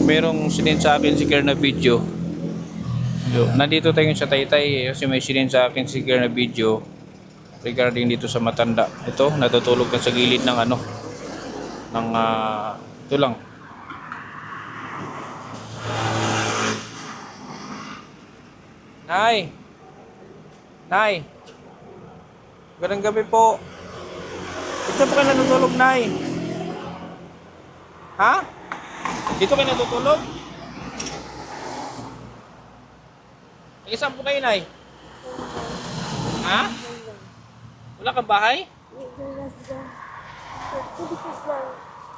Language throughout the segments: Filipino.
Merong sinend sa akin si Kier na video. Nandito tayo sa Taytay kasi may sinend sa akin si Kier na video regarding dito sa matanda. Ito, natutulog na sa gilid ng ano, ng ito lang. Nay! Nay! Magandang gabi po. Dito po kayo natutulog, Nay? Ha? Dito kayo natutulog? Saan po kayo, Nay? Ha? Wala kang bahay?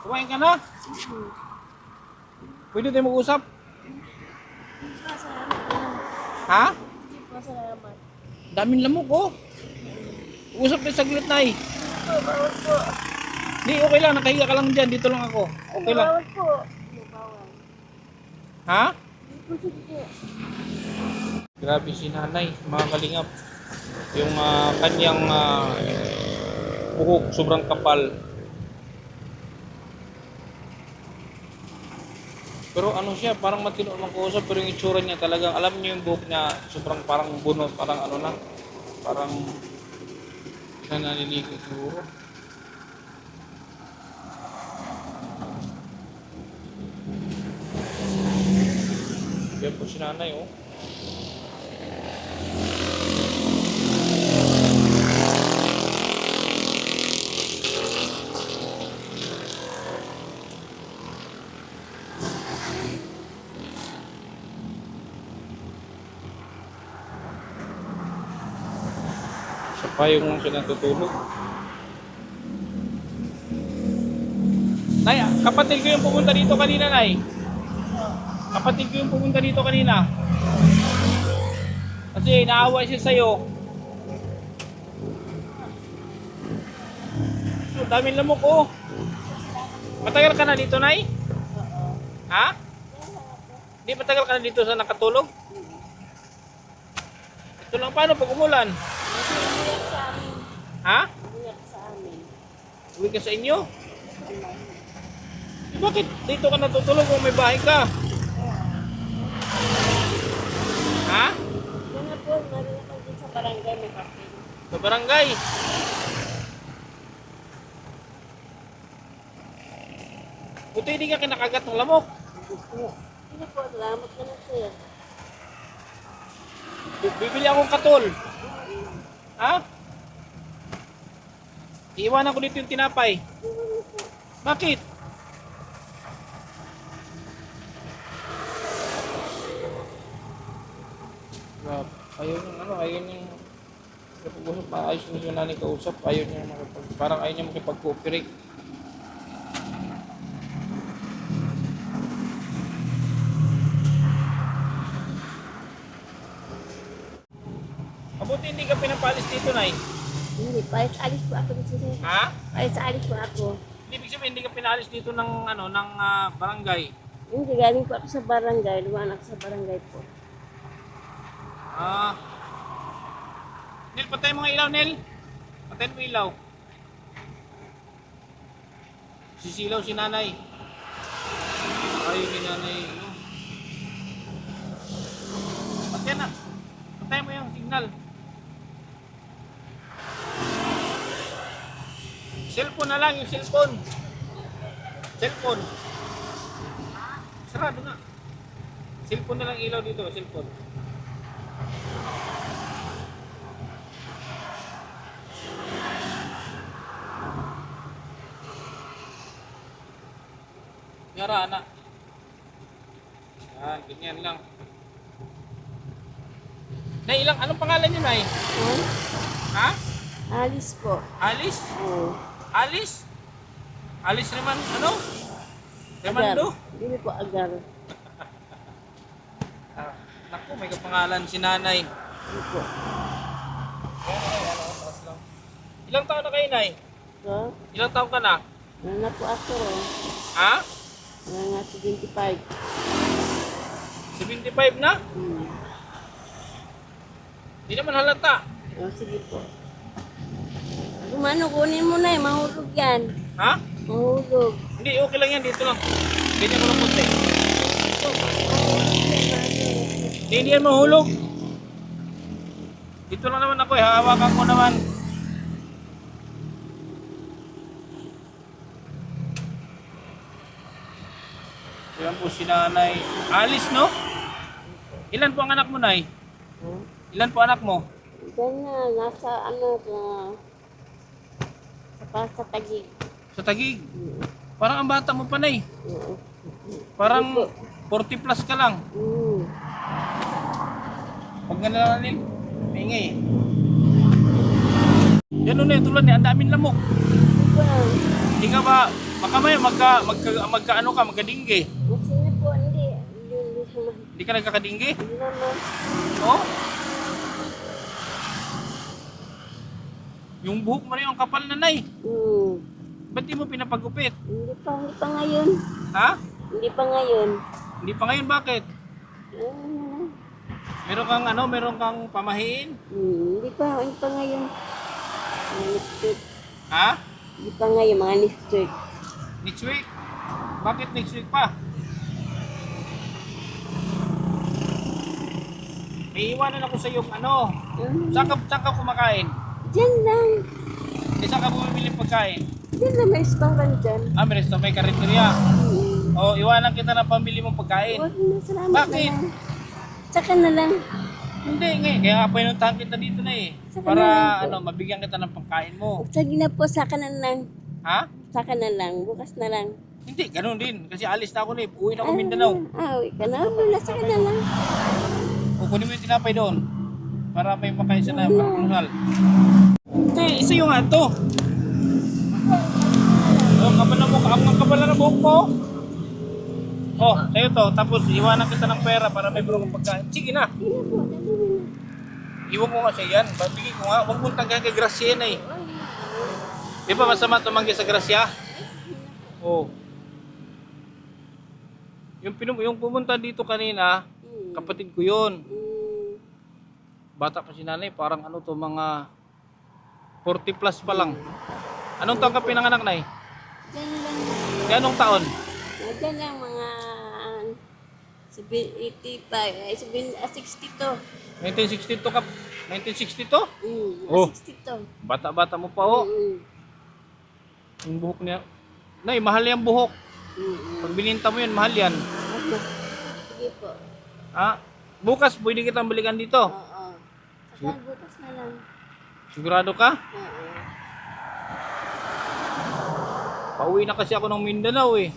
Kumain ka na? Pwede tayo mag-usap? Ha? Daming lamok, oh. Usap tayo saglit, Nay. Bawal po. Di, okay lang. Nakahiga ka lang dyan. Dito lang ako. Okay lang. Bawal po. Bawal. Ha? Busog po. Grabe si nanay, mga kalingap. Yung kanyang buhok sobrang kapal. Pero ano siya, parang matino lang kausap, pero yung itsura niya talagang, alam niyo yung buhok niya, sobrang parang bunot, parang ano na, parang nananiligo siguro. Yan po si nanay, oh. Sa payong lang siya natutulog. Nay, kapatid ko yung pumunta dito kanina, Nay. Kapatid ko yung pumunta dito kanina. Kasi naawa siya sa'yo. So, daming lamok, oh. Matagal ka na dito, Nay? Ha? Hindi matagal ka na dito sa nakatulog? Ito lang paano pag umulan? Umiyak sa amin. Ha? Umiyak sa amin. Uwi ka sa inyo? Eh, bakit dito ka natutulog kung may bahay ka? Ha? Yan na po, meron ako din sa barangay, may kapil. Sa barangay? Buti hindi ka kinakagat ng lamok. Hindi po, salamat ka na sir. Bibili akong katol. Ha? Iiwanan ko dito yung tinapay. Bakit? Ayaw niyang ano, ayaw niyang kapag-usap, maayos na yung nanay kausap, ayaw niya parang ayaw niya makipag-cooperate. Mabuti hindi ka pinapalis dito, Nay. Hindi, kahit alis po ako dito sir. Ha? Kahit alis po ako. Ibig sabihin hindi ka pinalis dito ng ano, ng barangay. Hindi, galing po ako sa barangay. Lumaan ako sa barangay po. Ah. Nel, patay mo nga ilaw, Nel. Patay mo ilaw. Sisilaw si nanay. Ayaw ni nanay. Ano? Patay na. Patay mo yung signal. Cellphone na lang, yung cellphone. Cellphone. Sarado na. Cellphone na lang ilaw dito, cellphone. Yara, anak. Yan, ganyan lang. Nay, anong pangalan niyo, Nay? Ha? Alis po. Alice? Oo. Alice? Alice naman, ano? Remando? Hindi po agar. Naku, may kapangalan si nanay. Hindi po. Ilang taon na kayo, Nay? So, Ilang taon ka na? ano na po ako. Ha? Mga 75. 75 na? Hindi naman halata. Oh, sige po. Kumano, kunin mo na eh. Mahulog yan. Ha? Mahulog. Hindi, okay lang yan. Dito lang. Ganyan mo lang konti. Hindi yan mahulog. Dito lang naman ako eh, hawakan ko naman. Yan po si nanay. Alis, no? Ilan po ang anak mo, nay? Hmm? Ilan po anak mo? Diyan na, nasa ano, sa Taguig. Sa Taguig. Mm. Parang ang bata mo pa, nay. Mm. Parang 40 plus ka lang. Mm. Huwag nga nalalil. Maingay eh. Yan o na yung tulad niya, ang daming lamok. Diba? Hindi ka ba, baka may magka-ano ka, magkadingge. Kasi na po, hindi. Hindi naman. Hindi ka nagkakadingge? Hindi naman. Oo. Yung buhok mo rin ang kapal na, nay. Mm. Ba't di mo pinapagupit? Hindi pa ngayon. Ha? Hindi pa ngayon. Hindi pa ngayon, bakit? Ah, Meron kang pamahiin? hindi pa ngayon. Mga next week. Ha? Hindi pa ngayon, mga next week. Next week? Bakit next week pa? May iwanan ako sa iyo, ano? Saan ka kumakain? Diyan lang. Eh, saan ka bumibili ng pagkain? Diyan lang, may restaurant dyan. Ah, may resto, may karinderya. Mm. O, iwanan kita ng pambili mong pagkain. Huwag na, salamat Bakit? na lang. Saka na lang. Hindi, kaya nga pinuntahan kita dito na eh. Saka Para, na lang po. mabigyan kita ng pagkain mo. Sige na po, saka na lang. Ha? Saka na lang, bukas na lang. Hindi, ganun din. Kasi alis na ako na eh. Uwi na ako Mindanao. Uwi ka na. Wala, saka na lang. Kukunin mo yung tinapay doon. Para may makain siya na pangkusal. Hindi, isa yung nga ito. Ang kapal na buhok mo. Oh, sa'yo to. Tapos iwanan kita ng pera para may bulong pagkain. Sige na. Sige na po, dali na. Iwan ko nga siya yan. Babigay ko nga. Huwag mong tanggahan kay Gracia yan eh. Di ba masama tumanggi sa Gracia? Oo. Yung pumunta dito kanina, kapatid ko yun. Bata pa si nanay, parang ano to, mga 40 plus pa lang. Anong taon ka pinanganak, nay? Diyan lang. Anong taon? Diyan lang mga 85, 62. 1962 ka? 1962? Oh. Oh. 62. Bata-bata mo pa oh. Yung buhok niya. Nay, mahal yung buhok. Pag bininta mo yun, mahal yan. Sige po. Ha? Bukas, pwede kitang balikan dito. Oo. Saka bukas na lang. Sigurado ka? Oo. Pauwi na kasi ako ng Mindanao eh.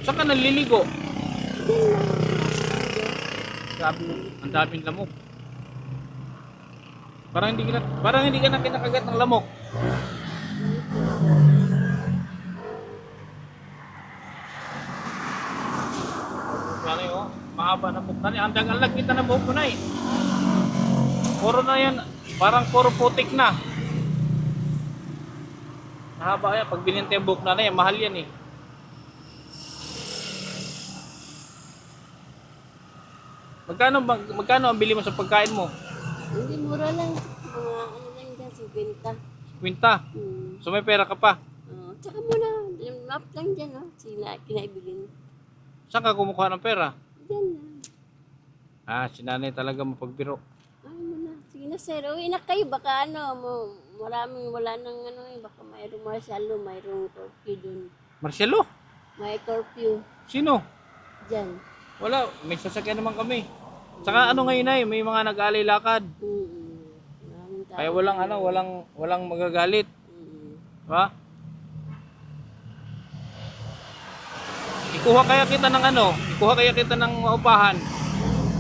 Saan ka naliligo? Sabi mo, ang daming lamok. Parang hindi ka na kinakagat ng lamok. Ano yun? Mahaba na buhok na. Ang dagang kita na buhok ko na eh. Puro na yan. Parang puro putik na. Mahaba yan. Pag bininta yung buhok na yan, mahal yan eh. Magkano ang bili mo sa pagkain mo? Hindi, mura lang. Mga ano lang dyan, 50. Kwinta. So may pera ka pa. Tsaka muna, map lang dyan, oh. Kinaibigin. Saan ka kumukuha ng pera? Dyan lang. Ah, si nanay talaga mapagbiro. Ay, muna. Sige na, sir. Uwi na kayo. Baka maraming wala nang ano eh. Baka mayroong marshalo, mayroong curfew dun. Marcelo? May curfew. Sino? Dyan. Wala, may sasakyan naman kami. Saka ano ngayon ay, may mga nag-aalay lakad. Maraming tao. Kaya walang magagalit. Diba? Ikuha kaya kita ng maupahan.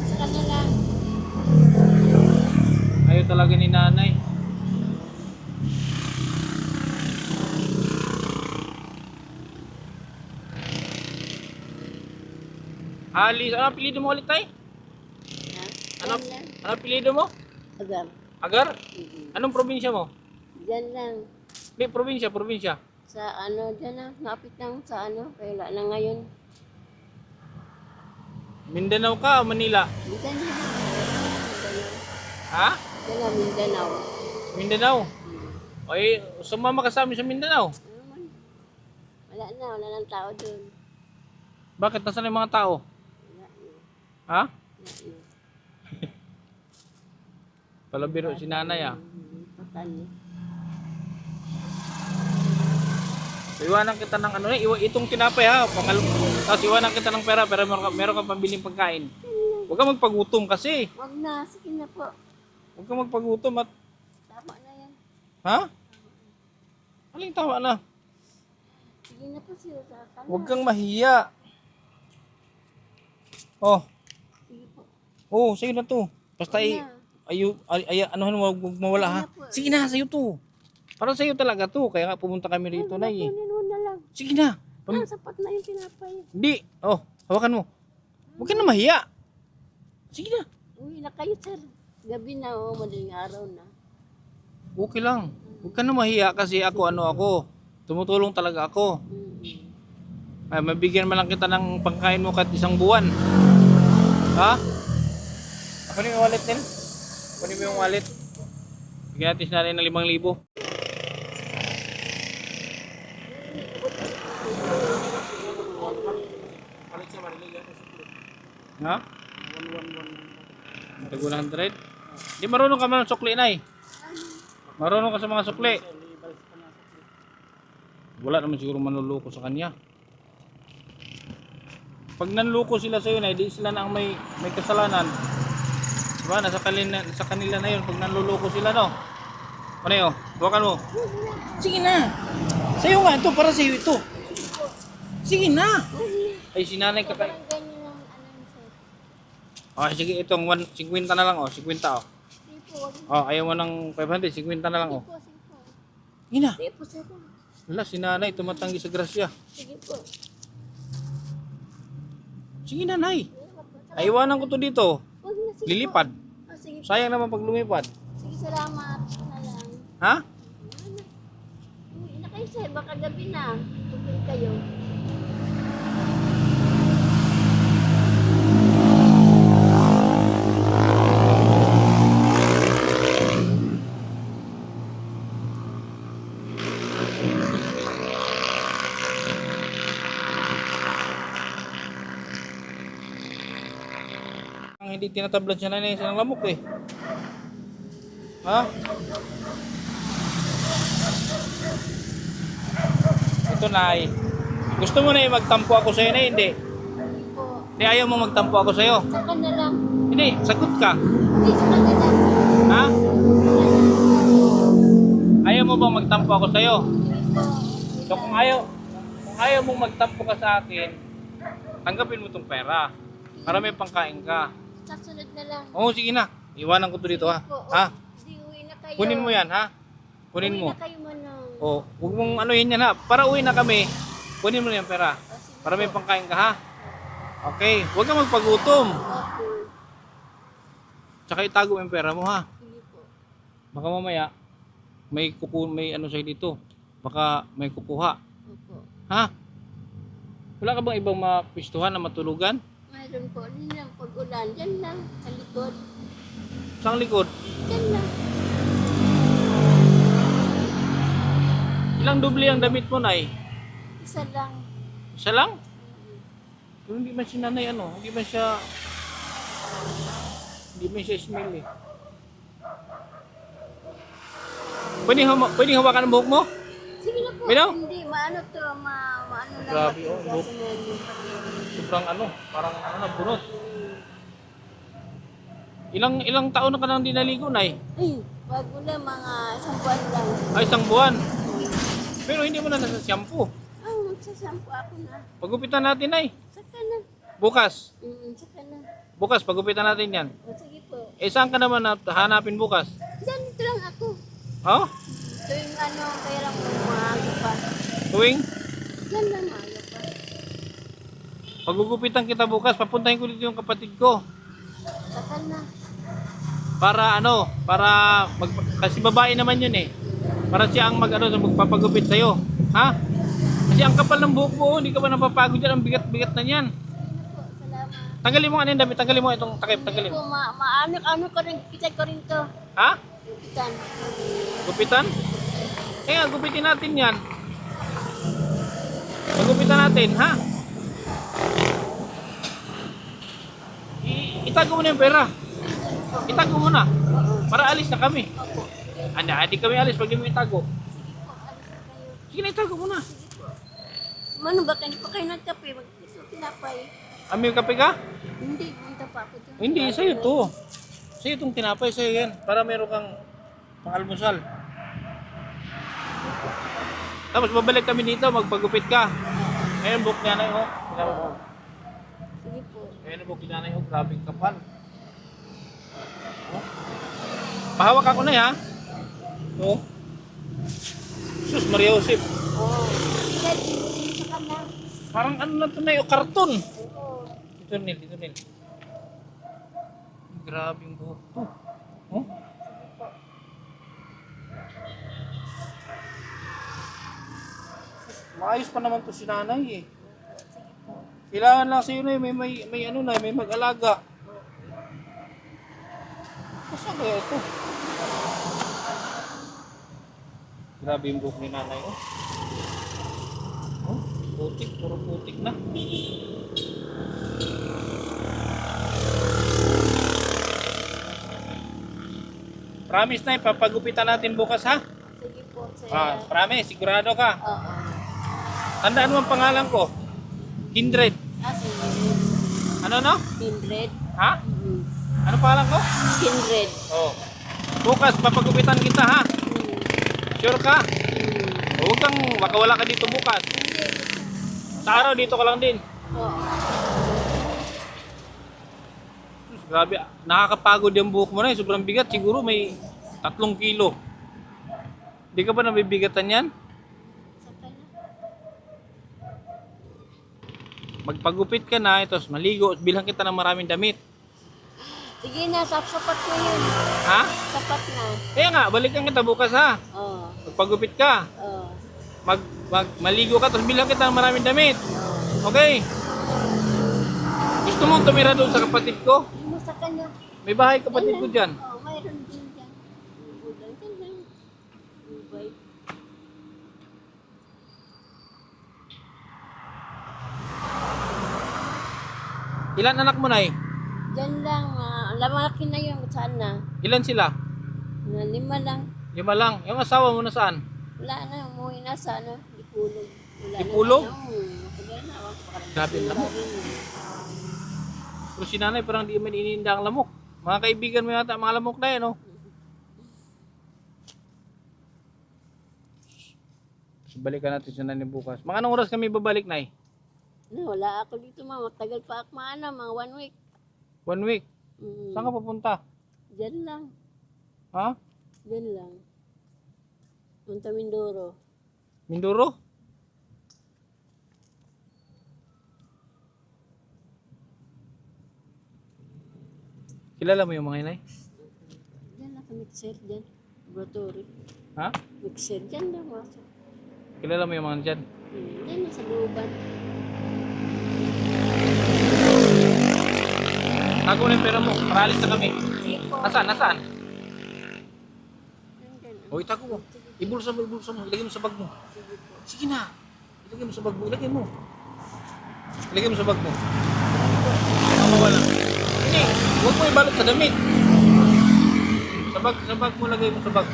Sa kanila. Ayaw talaga ni nanay. Alis, ano apelido mo ulit tay? Ha? Ano, Dyan lang. ano apelido mo? Agar. Agar? Anong probinsya mo? Dyan lang. Hindi, probinsya. Sa ano, dyan lang. Napit lang sa ano. Kaya wala na ngayon. Mindanao ka o Manila? Dyan lang. Mindanao. Ha? Dyan lang, Mindanao. Mindanao? O eh, sumama ka sa amin sa Mindanao. Ano man? Wala na nang tao doon. Bakit? Nasaan yung mga tao? Wala eh. Ha? Wala eh. Palabiro si nanay ah. Patay. So, iwanan kita ng ano eh. Itong tinapay ha. Tapos iwanan kita ng pera. Pero meron kang pambiling pagkain. Huwag kang magpagutom kasi. Wag na, sige na po. Huwag kang magpagutom at... Tama na yan. Ha? Aling tawa na. Sige na po sir, saka na. Huwag kang mahiya. Oh. Sige po. Oh, sa'yo na to. Basta Wag na. anuhan mo, huwag mawala ha. Sige na po. Sige na, sa'yo to. Para sa'yo talaga to. Kaya nga pumunta kami rito na eh. Kunin mo na lang. Sige na. Sapat na yung tinapay. Hindi. Oh, hawakan mo. Huwag ka na mahiya. Sige na. Uwi na kayo sir. Gabi na oh, madaling araw na. Okay lang. Huwag ka na mahiya kasi ako. Tumutulong talaga ako. Ay, mabigyan man lang kita ng pangkain mo kahit isang buwan. Ha? Kunin mo yung wallet din. Kunin mo yung wallet. Bigyan natin si nanay ng 5,000. Ha? Tag 100? Di marunong ka man ng sukli na eh. Marunong ka sa mga sukli. Wala naman siguro manluloko sa kanya. Pag nanloko sila sa'yo na, di sila na ang may kasalanan. Diba? Sa kanila na yun. Pag nanluloko sila, no? Ano yun? Huwakan mo. Sige na. Sa'yo nga ito. Para sa'yo ito. Sige na. Ay, sinanay ka kayo. Parang ganyan ang ano yun sir. Oh, sige, itong 50 na lang, oh. 50, oh. Sige po, wag Oh, ayaw mo ng 500, 50 na lang, oh. po, sige po. Ina. Sige po sir. Wala, si nanay, tumatanggi sa grasya. Sige po. Sige, nanay. Ay, iwanan ko to dito. Wag na, sige Lilipad. po. Sige po. Sayang naman pag lumipad. Sige, salamat na lang. Ha? Uwi na kayo sir, baka gabi na. Tugin kayo. Ang hindi tinatablan siya nanay sa lamok eh. Ha? Ito nay. Gusto mo na magtampo ako sa'yo na hindi? Sige po. Di ayaw mo magtampo ako sa'yo? Saka na lang. Hindi, sagot ka. Hindi, saka na lang. Ha? Ayaw mo bang magtampo ako sa'yo? Sige po. So kung ayaw mong magtampo ka sa akin, tanggapin mo tong pera. Para may pangkain ka. Sasunod na lang. Oo, sige na. Iwanan ko to dito ha. Po, Ha? Hindi, uwi na kayo. Kunin mo yan ha. Kunin mo. Uwi na kayo manong. O, huwag mong anuhin yan ha. Para uwi na kami, kunin mo na yung pera. Sige Para may po. pangkain ka ha. Okay, huwag kang magpagutom. Opo. Tsaka itago mo yung pera mo ha. Sige po. Baka mamaya, may ano sa'yo dito. Baka may kukuha. Opo. Ha? Wala ka bang ibang mapistuhan na matulugan? Mayroon po. Hindi lang pag-ulan. Diyan lang. Sa likod. Saan likod? Diyan lang. Ilang doble ang damit mo, Nay? Isa lang. Isa lang? Pero hindi man si nanay ano, hindi man siya smell eh. Pwede hawakan ang buhok mo? Sige na po. Bino? Hindi. Maano to. Maano lang. Grabe, oh, matigas buhok. na yun. Sobrang ano, parang ano, bunot. Ilang taon na ka nang dinaligo, Nay? Ay, bago na mga isang buwan lang. Ay, isang buwan. Pero hindi mo na nasa shampoo. Ah, magsasampo ako na. Pagupitan natin, Nay. Saka na. Bukas. Saka na. Bukas, pagupitan natin yan. O, sige po. Eh, saan ka naman hanapin bukas? Diyan, dito lang ako. Oh? Tuwing ano, kaya lang maaga pa. Tuwing? Diyan lang maaga pa. Pagugupitan kita bukas, papuntahin ko dito yung kapatid ko. Saka na. Para ano, kasi babae naman yun eh. Para siya ang magpapagupit sa'yo. Ha? Kasi ang kapal ng buhok mo, hindi ka ba napapagod dyan? Ang bigat-bigat na yan. Sige na po, salamat. Tanggalin mo ano yung damit, tanggalin mo itong takip, Hindi tanggalin. po, ano ko rin, pitan ko rin to. Ha? Pitan. Gupitan? Eh nga, gupitin natin yan. Pagupitan natin, ha? itago mo na yung pera. Itago mo na. Oo. Para alis na kami. Opo. Hindi kami alis pag di mo itago. Sige po, alis na kayo. Sige na, itago mo na. Sige po. Mano ba kayo pa kayo nagkape? Mag-iso tinapay. May kape ka? Hindi, punta pa ako dyan. Hindi, sa'yo to. Sa'yo itong tinapay, sa'yo yan. Para meron kang pang-almusal. Tapos babalik kami dito, magpagupit ka. Ngayon, book niya na yun. Oh. Sige po. Ngayon, book niya na yun. Grabing kapal. Oh. Pahawak ako na, ha? Oh. Sus, Maria Josep. Oo. Sige, hindi sa kanya. Parang ano na ito na yun, karton. Oo. Dito, Nil. Grabing buhok to. Oh. Maayos pa naman to si nanay eh. Kailangan lang sa'yo na may ano na, may mag-alaga. Masa kaya ito? Grabe yung buhok ni nanay oh. Oh, putik, puro putik na. Promise na, ipapagupitan natin bukas ha? Sige po, sir. Promise, sigurado ka. Oo. Tandaan mo ang pangalan ko. Kindred. Sige. Ano? Kindred. Ha? Ano pangalan ko? Kindred. Oh. Bukas, papagupitan kita ha? Sure ka? Huwag kang makawala ka dito bukas. Sa araw, dito ka lang din. Oo. Sus, grabe, nakakapagod yung buhok mo na eh. Sobrang bigat, siguro may 3 kilo. Di ka ba nabibigatan yan? Saka na. Magpagupit ka na, ito, maligo, bilhan kita ng maraming damit. Sige na, sapat ko yun. Ha? Sapat na. Kaya nga, balikan kita bukas ha. Oo. Magpagupit ka. Oo. Maligo ka, tapos bilhan kita ng maraming damit. Oo. Okay? Gusto mo tumira doon sa kapatid ko? Hindi mo sa kanya. May bahay kapatid ko dyan. Oo, mayroon din dyan. Ulan dyan lang. Ubay. Ilan anak mo na eh? Dyan lang. Lamaki na yun. Saan na? Ilan sila? 5 lang. 5 lang. Yung asawa mo na saan? Wala na. Umuwi na sa ano. Dipulog. Wala Dipulog? Na. Matagal na. Grabe ang lamok. Pero si nanay parang di man iniinda ang lamok. Mga kaibigan mo yata, mga lamok na yan, oh. So, balikan natin si nanay bukas. Mga anong oras kami babalik, nay? No, wala ako dito ma. Matagal pa ako maana. Mga 1 week. 1 week. Mm. Saan ka pupunta? Dyan lang. Ha? Dyan lang. Punta Mindoro. Mindoro? Kilala mo yung mga inay? Dyan lang. Mixer dyan. Laboratory. Ha? Mixer dyan lang. Masok. Kilala mo yung mga dyan? Dyan lang sa looban. Tago na yung pera mo. Para alis na kami. Sige po. Nasaan? Nandyan. O, itago mo. Ibulsa mo. Ilagay mo sa bag mo. Sige po. Sige na. Ilagay mo sa bag mo. Ilagay mo sa bag mo. Mawala. Hindi. Huwag mo ibalot sa damit. Sa bag mo. Lagay mo sa bag.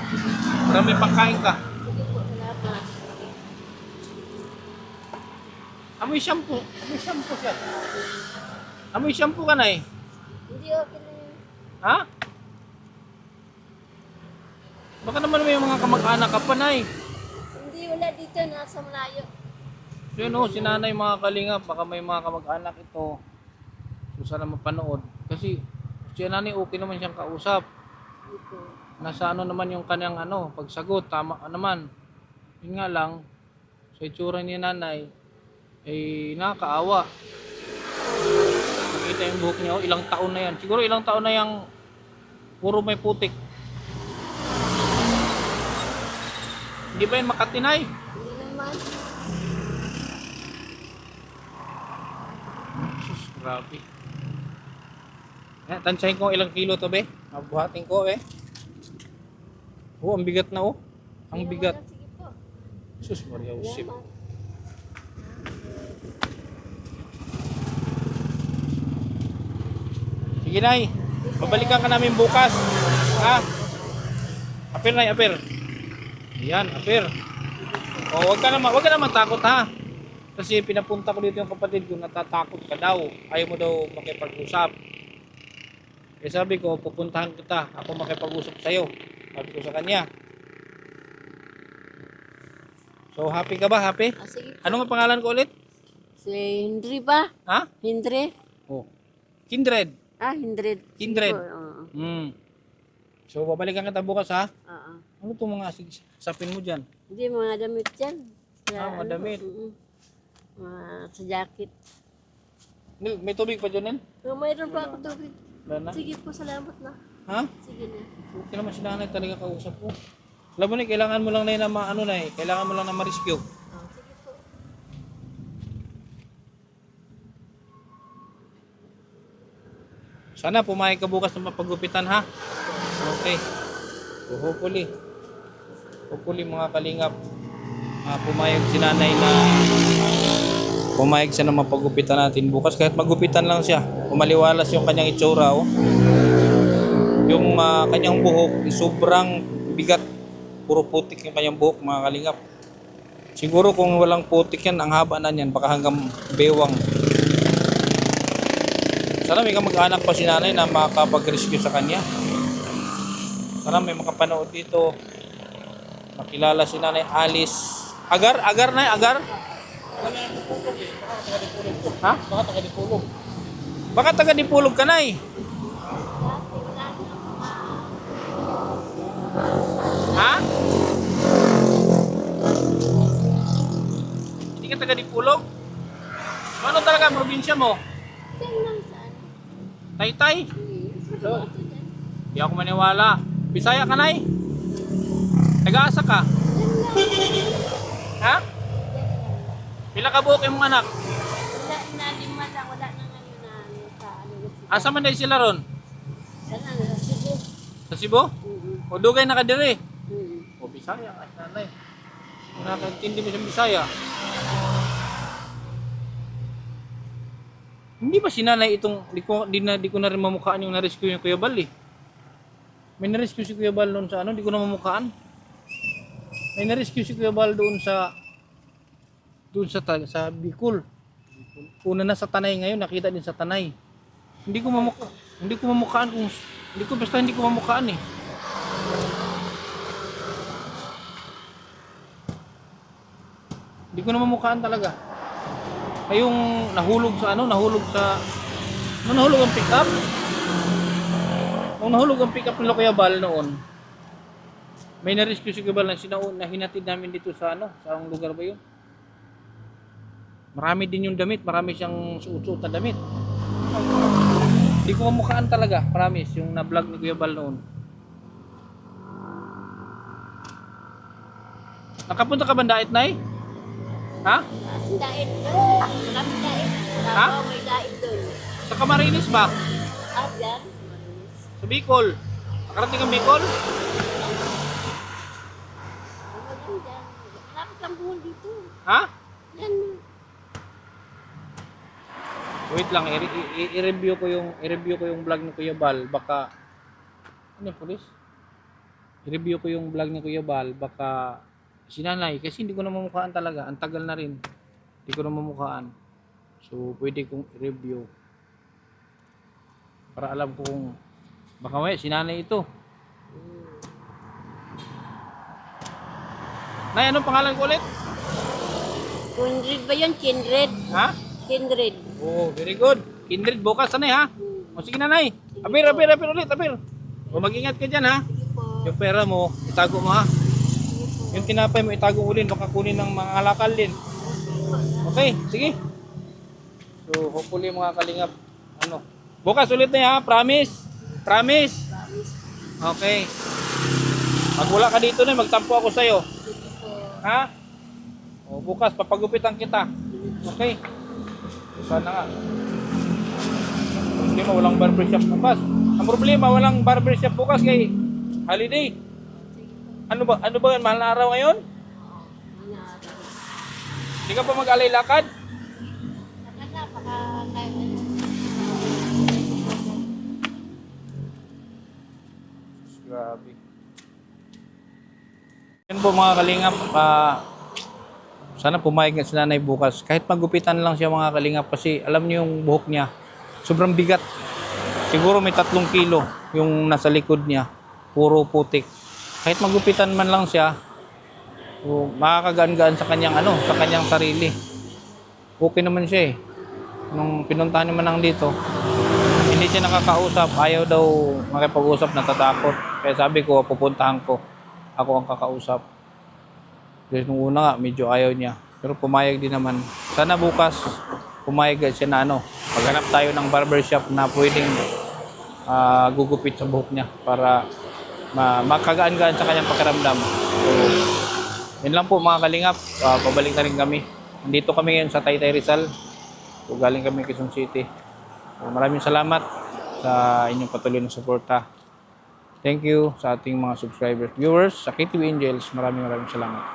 Para may pangkain ka. Sige po. Salamat. Amoy shampoo. Amoy shampoo siya. Amoy shampoo ka na eh. Hindi okay na yun. Ha? Baka naman may mga kamag-anak ka pa na eh. Hindi, wala dito. Nasa malayo. So yun o, si nanay mga kalingap, baka may mga kamag-anak ito. So sana mapanood. Kasi si nanay okay naman siyang kausap. Dito. Nasa ano naman yung kanyang ano, pagsagot, tama naman. Yun nga lang, sa itsura ni nanay, eh nakakaawa. Nakita yung buhok niya, oh, ilang taon na yan. Siguro ilang taon na yung puro may putik. Hindi ba yan makatinay? Hindi naman. Sus, grabe. Tansyahin ko ilang kilo to be. Mabuhatin ko Oh, ang bigat na oh. Ang Hindi bigat. naman. Sige po. Sus, Maria Josep. Salamat. Sige Sige, Nay. Babalikan ka namin bukas. Ha? Apir, Nay, apir. Yan, apir. O, wag ka naman takot, ha? Kasi pinapunta ko dito yung kapatid ko, natatakot ka daw. Ayaw mo daw makipag-usap. Eh sabi ko, pupuntahan kita. Ako makipag-usap sa'yo. Sabi ko sa kanya. So, happy ka ba? Happy? Sige po. Ano nga pangalan ko ulit? Si Henry ba? Ha? Henry? Oh. Kindred. Henry. Kindred. Sige po, oo. So, babalikan kita bukas, ha? Oo. Ano itong mga sapin mo dyan? Hindi, mga damit yan. Mga damit. Sa jacket. May tubig pa dyan, Nel? Mayroon pa ako tubig. Wala na? Sige po, salamat na. Ha? Sige na. Okay naman si nanay talaga kausap ko. Alam mo na, kailangan mo lang na kailangan mo lang na ma-rescue. Sige po. Sana pumayag ka bukas ng mapagupitan, ha? Okay. So, hopefully mga kalingap, pumayag si nanay na pumayag siya na mapagupitan natin bukas. Kahit magupitan lang siya, umaliwalas yung kanyang itsura, oh. Yung kanyang buhok, sobrang bigat. Puro putik yung kanyang buhok, mga kalingap. Siguro kung walang putik yan, ang haba na yan, baka hanggang bewang. Sana may kamag-anak pa si nanay na makapag-rescue sa kanya. Sana may makapanood dito. Makilala si nanay Alice. Agar? Ha? Baka taga-dipulog. Baka taga-dipulog ka, Nay. Ha? Hindi ka taga-dipulog? Ano talaga ang probinsya mo? Diyan lang saan? Taytay? So, Hindi ako maniwala. Bisaya ka, Nay? Nag-aasa ka? Ha? Pila ka buhok yung mga anak? wala na lima na, wala na nga yun na sa Asa man dahil sila ron? Sana, Cebu. Sa Cebu? O dugay nakadiri? Mm-hmm. O Bisaya ka, nanay. Kung nakakaintindi mo siyang Bisaya. Hindi ba si nanay itong, di ko na rin mamukhaan yung na-rescue yung Kuya Bal, eh. May na-rescue si Kuya Bal doon sa di ko na mamukhaan. May na-rescue si Kuya Bal doon sa Bicol. Una na sa Tanay ngayon, nakita din sa Tanay. Hindi ko mamukhaan kung hindi ko mamukhaan, eh. Hindi ko na mamukhaan talaga. Ay yung nahulog ang pick-up. Nung nahulog ang pick-up ng Kuya Bal noon, may na-rescue si Kuya Bal na hinatid namin dito sa sa lugar ba yun? Marami din yung damit, marami siyang suot-suot na damit. Hindi ko mamukhaan talaga, promise, yung na-vlog ni Kuya Bal noon. Nakapunta ka ba Dait, Nay? Ha? Dait doon. Maraming dait. Ha? May dait doon. Sa Camarines ba? Dyan. Sa Bicol? Nakarating ang Bicol? Dyan. Malapit lang buhol dito. Ha? Yan. Wait lang, i-review ko yung vlog ni Kuya Bal, baka ano pulis? I-review ko yung vlog ni Kuya Bal, baka si nanay, kasi hindi ko na mamukhaan talaga, ang tagal na rin. Hindi ko na mamukhaan. So, pwede kong i-review. Para alam ko kung baka may si nanay ito. Nay, anong pangalan ko ulit? Kindred ba yun? Kindred? Ha? Kindred. Oh, very good. Kindred, bukas na ha. O sige nanay. Apir ulit, apir. O mag-ingat ka dyan ha. Sige po. Yung pera mo, itago mo ha. Yung tinapay mo, itago mo din. Baka kunin ng mga alakal din. Okay, sige. So, hopefully mga kalingap, bukas ulit na ha. Promise. Promise. Okay. Pag wala ka dito na, magtampo ako sa'yo. Ha? O, bukas, papagupitan kita. Okay. Sana nga. Problema, walang barbershop bukas. Ang problema, walang barbershop bukas kay holiday. Ano ba yan? Mahal na araw ngayon? Hindi ka pa mag-alay lakad? Grabe. Yan po mga kalingap, sana pumayag nga si nanay bukas. Kahit magupitan lang siya mga kalingap kasi alam niyo yung buhok niya, sobrang bigat. Siguro may 3 kilo yung nasa likod niya, puro putik. Kahit magupitan man lang siya, makakagaan-gaan sa kanyang sa kanyang sarili. Okay naman siya eh. Nung pinuntahan naman nang dito, hindi siya nakakausap, ayaw daw makipag-usap, natatakot. Kaya sabi ko, pupuntahan ko. Ako ang kakausap. Kasi nung una nga, medyo ayaw niya. Pero pumayag din naman. Sana bukas, pumayag siya na maghanap tayo ng barbershop na pwedeng gugupit sa buhok niya para makagaan-gaan sa kanyang pakiramdam. So, yun lang po mga kalingap. Pabalik na rin kami. Nandito kami ngayon sa Taytay Rizal. So, galing kami Quezon City. So, maraming salamat sa inyong patuloy na suporta. Thank you sa ating mga subscribers, viewers, sa KTV Angels. Maraming salamat.